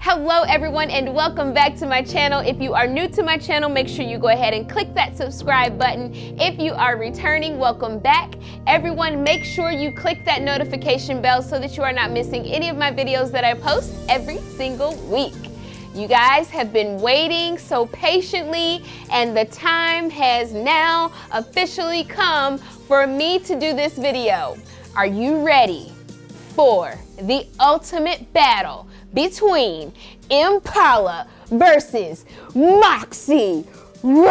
Hello everyone and welcome back to my channel. If you are new to my channel, make sure you go ahead and click that subscribe button. If you are returning, welcome back. Everyone, make sure you click that notification bell so that you are not missing any of my videos that I post every single week. You guys have been waiting so patiently, and the time has now officially come for me to do this video. Are you ready for the ultimate battle between Impala versus Moxie? You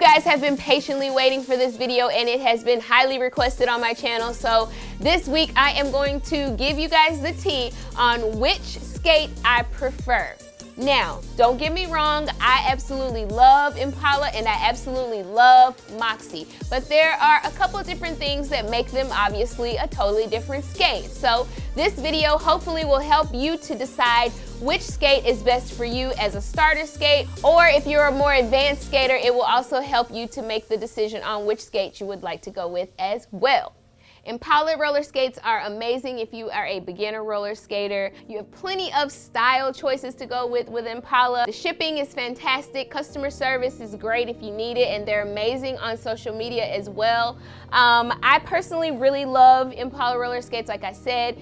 guys have been patiently waiting for this video, and it has been highly requested on my channel. So this week I am going to give you guys the tea on which skate I prefer. Now, don't get me wrong, I absolutely love Impala and I absolutely love Moxie, but there are a couple different things that make them obviously a totally different skate. So this video hopefully will help you to decide which skate is best for you as a starter skate, or if you're a more advanced skater, it will also help you to make the decision on which skate you would like to go with as well. Impala roller skates are amazing if you are a beginner roller skater. You have plenty of style choices to go with Impala. The shipping is fantastic. Customer service is great if you need it, and they're amazing on social media as well. I personally really love Impala roller skates, like I said,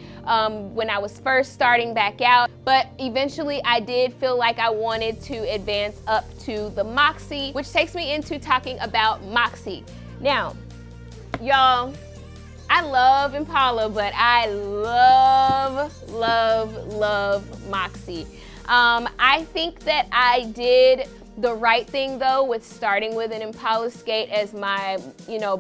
when I was first starting back out, but eventually I did feel like I wanted to advance up to the Moxie, which takes me into talking about Moxie. Now, y'all, I love Impala, but I love Moxie. I think that I did the right thing though with starting with an Impala skate as my,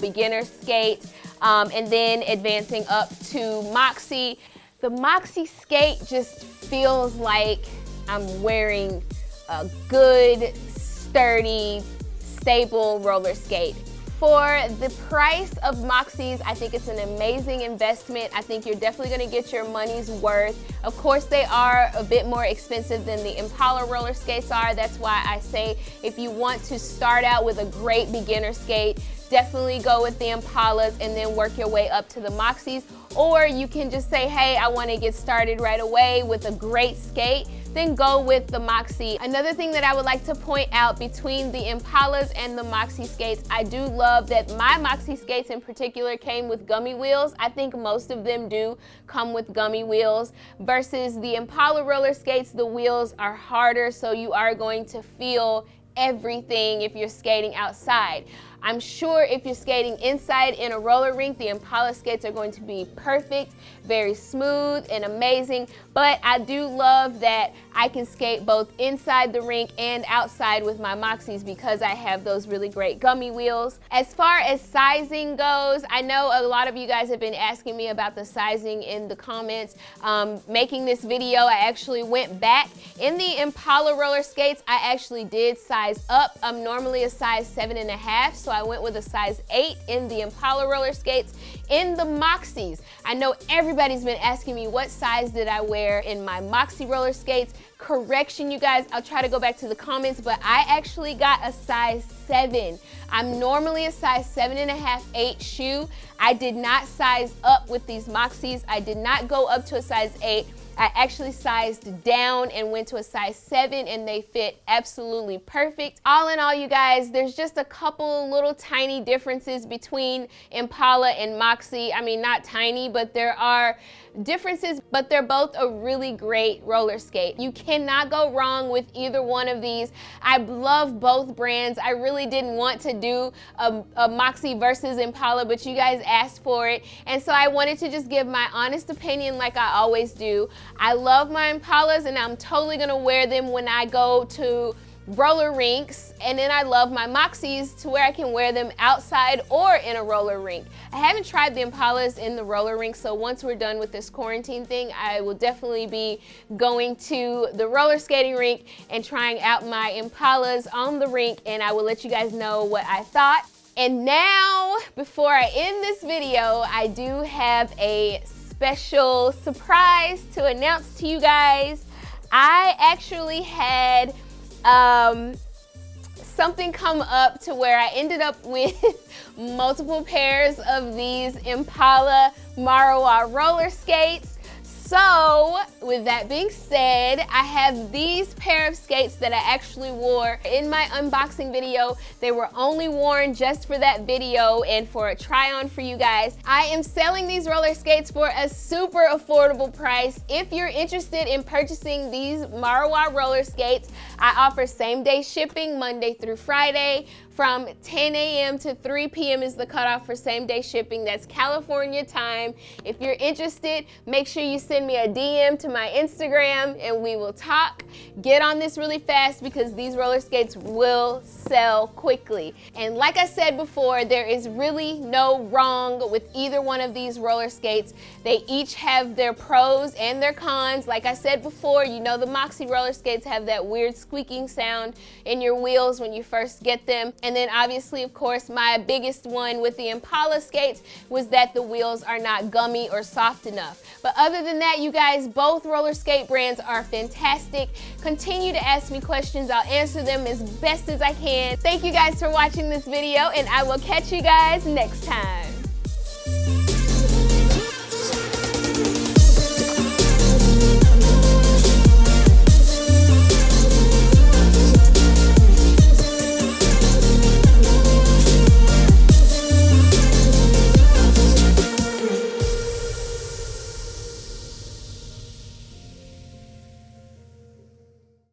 beginner skate, and then advancing up to Moxie. The Moxie skate just feels like I'm wearing a good, sturdy, stable roller skate. For the price of Moxies, I think it's an amazing investment. I think you're definitely gonna get your money's worth. Of course, they are a bit more expensive than the Impala roller skates are. That's why I say if you want to start out with a great beginner skate, definitely go with the Impalas and then work your way up to the Moxies. Or you can just say, hey, I wanna get started right away with a great skate, then go with the Moxie. Another thing that I would like to point out between the Impalas and the Moxie skates, I do love that my Moxie skates in particular came with gummy wheels. I think most of them do come with gummy wheels, versus the Impala roller skates, the wheels are harder, so you are going to feel everything if you're skating outside. I'm sure if you're skating inside in a roller rink, the Impala skates are going to be perfect, very smooth and amazing, but I do love that I can skate both inside the rink and outside with my Moxies because I have those really great gummy wheels. As far as sizing goes, I know a lot of you guys have been asking me about the sizing in the comments. Making this video, I actually went back. In the Impala roller skates, I actually did size up. I'm normally a size 7.5, so I went with a size 8 in the Impala roller skates. In the Moxies, I know everybody's been asking me what size did I wear in my Moxie roller skates. Correction, you guys, I'll try to go back to the comments, but I actually got a size 7. I'm normally a size 7.5, 8 shoe. I did not size up with these Moxies. I did not go up to a size 8. I actually sized down and went to a size 7, and they fit absolutely perfect. All in all, you guys, there's just a couple little tiny differences between Impala and Moxie. I mean, not tiny, but there are differences, but they're both a really great roller skate. You cannot go wrong with either one of these. I love both brands. I really didn't want to do a Moxie versus Impala, but you guys asked for it, and so I wanted to just give my honest opinion like I always do. I love my Impalas, and I'm totally gonna wear them when I go to roller rinks, and then I love my Moxies to where I can wear them outside or in a roller rink. I haven't tried the Impalas in the roller rink, so once we're done with this quarantine thing, I will definitely be going to the roller skating rink and trying out my Impalas on the rink, and I will let you guys know what I thought. And now, before I end this video, I do have a special surprise to announce to you guys. I actually had something come up to where I ended up with multiple pairs of these Impala Marawa roller skates. So with that being said, I have these pair of skates that I actually wore in my unboxing video. They were only worn just for that video and for a try on for you guys. I am selling these roller skates for a super affordable price. If you're interested in purchasing these Marawa roller skates, I offer same day shipping Monday through Friday. From 10 a.m. to 3 p.m. is the cutoff for same day shipping. That's California time. If you're interested, make sure you send me a DM to my Instagram and we will talk. Get on this really fast because these roller skates will sell quickly. And like I said before, there is really no wrong with either one of these roller skates. They each have their pros and their cons. Like I said before, you know the Moxie roller skates have that weird squeaking sound in your wheels when you first get them. And then obviously, of course, my biggest one with the Impala skates was that the wheels are not gummy or soft enough. But other than that, you guys, both roller skate brands are fantastic. Continue to ask me questions. I'll answer them as best as I can. Thank you guys for watching this video, and I will catch you guys next time.